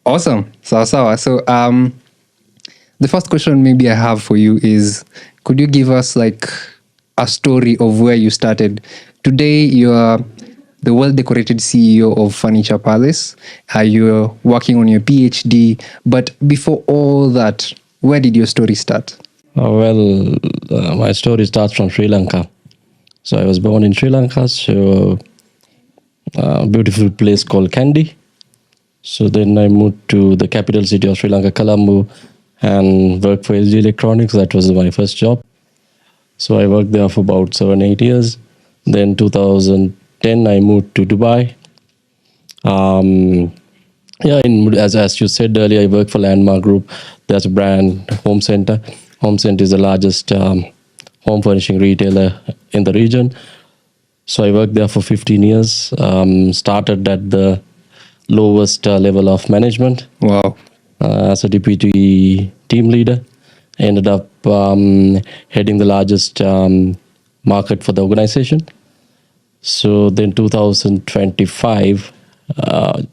Awesome. So, the first question maybe I have for you is, could you give us like a story of where you started? Today, you are the well-decorated CEO of Furniture Palace. You're working on your PhD. But before all that, where did your story start? My story starts from Sri Lanka. So I was born in Sri Lanka, so a beautiful place called Kandy. So then I moved to the capital city of Sri Lanka, Colombo, and worked for LG Electronics. That was my first job. So I worked there for about 7-8 years. Then 2010, I moved to Dubai. As you said earlier, I work for Landmark Group. There's a brand, Home Center. Home Center is the largest home furnishing retailer in the region. So I worked there for 15 years. Started at the lowest level of management. Wow. As a deputy team leader. I ended up heading the largest market for the organization. So then 2025,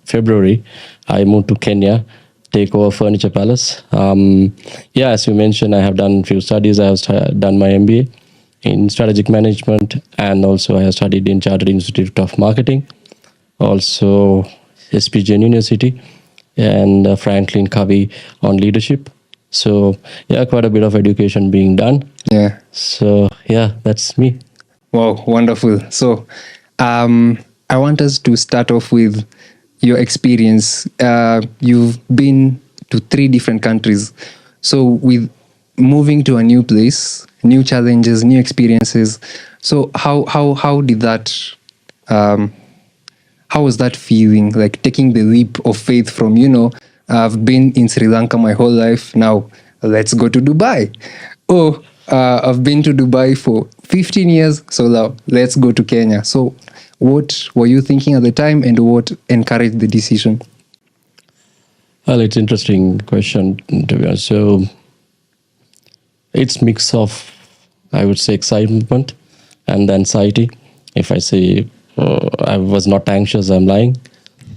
February, I moved to Kenya, take over Furniture Palace. As you mentioned, I have done a few studies. I have done my MBA in strategic management, and also I have studied in Chartered Institute of Marketing, also SPJ University, and Franklin Covey on leadership. So quite a bit of education being done. Yeah. So that's me. Wow, wonderful. So, I want us to start off with your experience. You've been to 3 different countries. So, with moving to a new place, new challenges, new experiences. So, how did that? How was that feeling? Like taking the leap of faith from, I've been in Sri Lanka my whole life. Now, let's go to Dubai. Oh, I've been to Dubai for 15 years, so now let's go to Kenya. So what were you thinking at the time, and what encouraged the decision? Well, it's an interesting question, to be honest. So it's mix of, I would say, excitement and anxiety. If I say I was not anxious, I'm lying.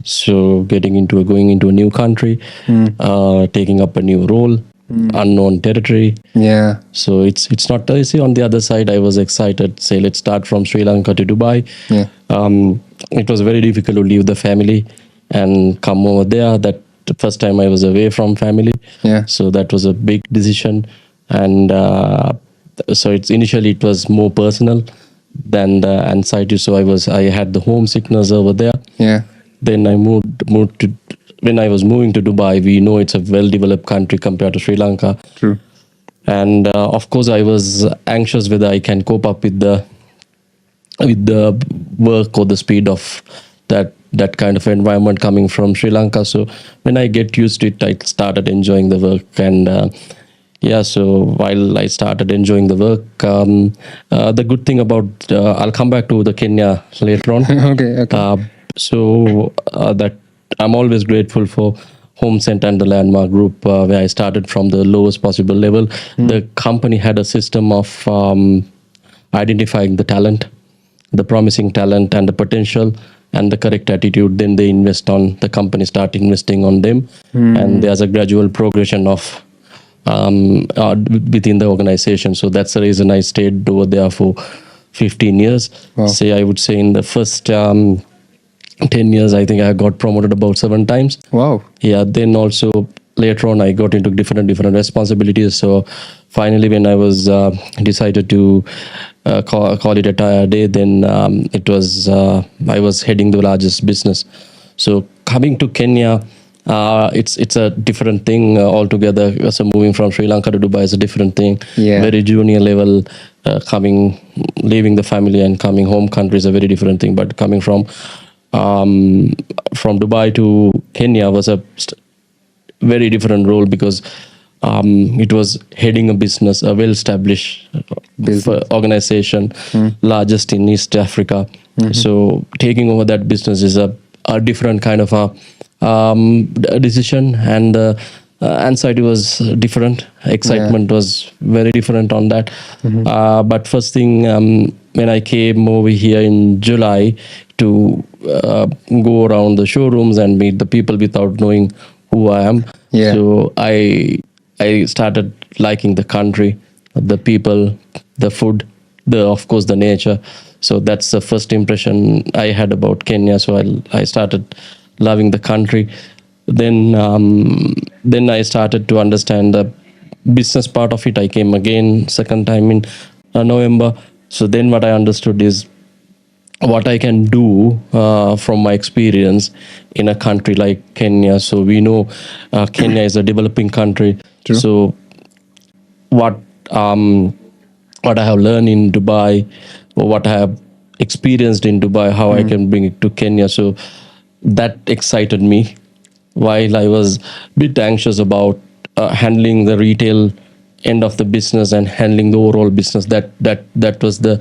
So going into a new country, taking up a new role, unknown territory. Yeah. So it's not easy. On the other side, I was excited. Say, let's start from Sri Lanka to Dubai. Yeah. It was very difficult to leave the family and come over there. That the first time I was away from family. Yeah. So that was a big decision, and so initially it was more personal than the anxiety. So I had the homesickness over there. Yeah. Then I moved to. When I was moving to Dubai, we know it's a well-developed country compared to Sri Lanka. True. And of course, I was anxious whether I can cope up with the work or the speed of that kind of environment coming from Sri Lanka. So when I get used to it, I started enjoying the work. And so while I started enjoying the work, the good thing about I'll come back to the Kenya later on. Okay. That I'm always grateful for Home Center and the Landmark Group, where I started from the lowest possible level. The company had a system of identifying the talent, the promising talent and the potential and the correct attitude. Then they the company start investing on them. And there's a gradual progression of within the organization. So that's the reason I stayed over there for 15 years. Wow. I would say in the first 10 years, I think I got promoted about 7 times. Wow. Yeah. Then also later on, I got into different responsibilities. So finally, when I was decided to call it a day, then it was I was heading the largest business. So coming to Kenya, it's a different thing altogether. So moving from Sri Lanka to Dubai is a different thing. Yeah. Very junior level. Leaving the family and coming home country is a very different thing. But coming from Dubai to Kenya was a very different role, because it was heading a business, a well-established organization, largest in East Africa. So taking over that business is a different kind of a decision, and anxiety was different. Excitement was very different on that. But first thing, when I came over here in July to go around the showrooms and meet the people without knowing who I am. Yeah. So I started liking the country, the people, the food, the of course the nature. So that's the first impression I had about Kenya. So I started loving the country. Then I started to understand the business part of it. I came again second time in November. So then what I understood is what I can do from my experience in a country like Kenya. So we know Kenya is a developing country. True. So what what I have learned in Dubai, or what I have experienced in Dubai, how I can bring it to Kenya. So that excited me. While I was a bit anxious about handling the retail end of the business and handling the overall business, that was the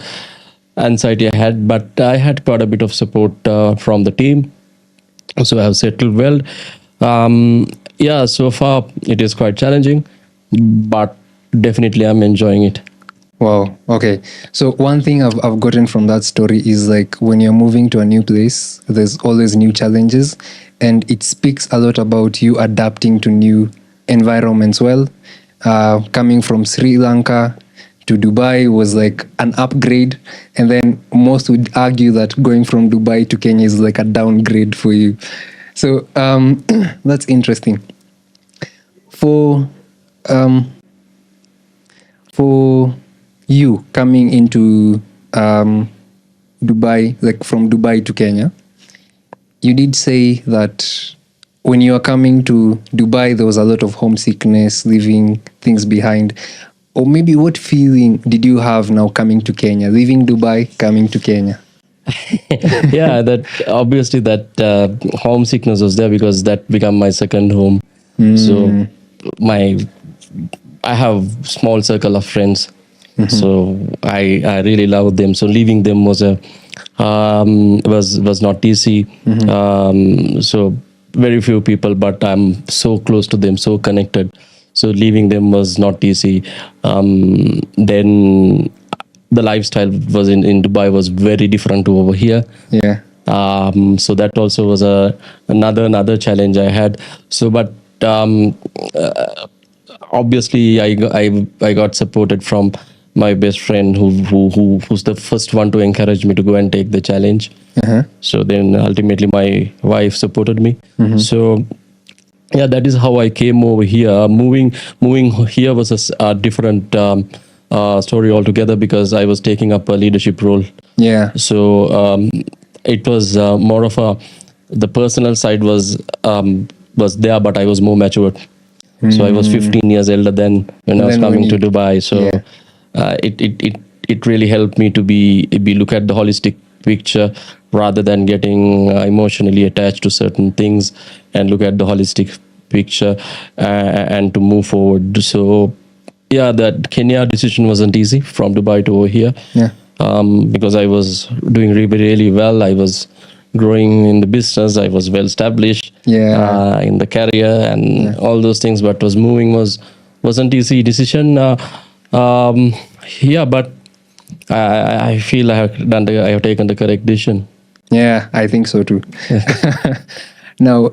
anxiety I had. But I had quite a bit of support from the team, so I have settled well. Yeah, so far it is quite challenging, but definitely I'm enjoying it. Wow. Okay. So one thing I've gotten from that story is like when you're moving to a new place, there's always new challenges, and it speaks a lot about you adapting to new environments. Well, coming from Sri Lanka to Dubai was like an upgrade, and then most would argue that going from Dubai to Kenya is like a downgrade for you. So that's interesting. For for you coming into Dubai, like from Dubai to Kenya, you did say that when you are coming to Dubai, there was a lot of homesickness, leaving things behind. Or maybe what feeling did you have now coming to Kenya, leaving Dubai, coming to Kenya? Yeah, that obviously that homesickness was there because that became my second home. So I have small circle of friends, so I really love them. So leaving them was was not easy. So very few people, but I'm so close to them, so connected. So leaving them was not easy. Then the lifestyle was in Dubai was very different to over here. Yeah. So that also was another challenge I had. So, but obviously I got supported from my best friend who's the first one to encourage me to go and take the challenge. So then ultimately my wife supported me. So yeah, that is how I came over here. Moving here was a different story altogether because I was taking up a leadership role. Yeah. So it was more of the personal side was there, but I was more matured. So I was 15 years elder than when I was coming to Dubai. So it really helped me to be look at the holistic picture rather than getting emotionally attached to certain things, and look at the holistic picture and to move forward. So yeah, that Kenya decision wasn't easy from Dubai to over here. Yeah. Because I was doing really well. I was growing in the business. I was well established in the career and all those things. But wasn't easy decision. But I feel I have taken the correct decision. Yeah, I think so too. Now,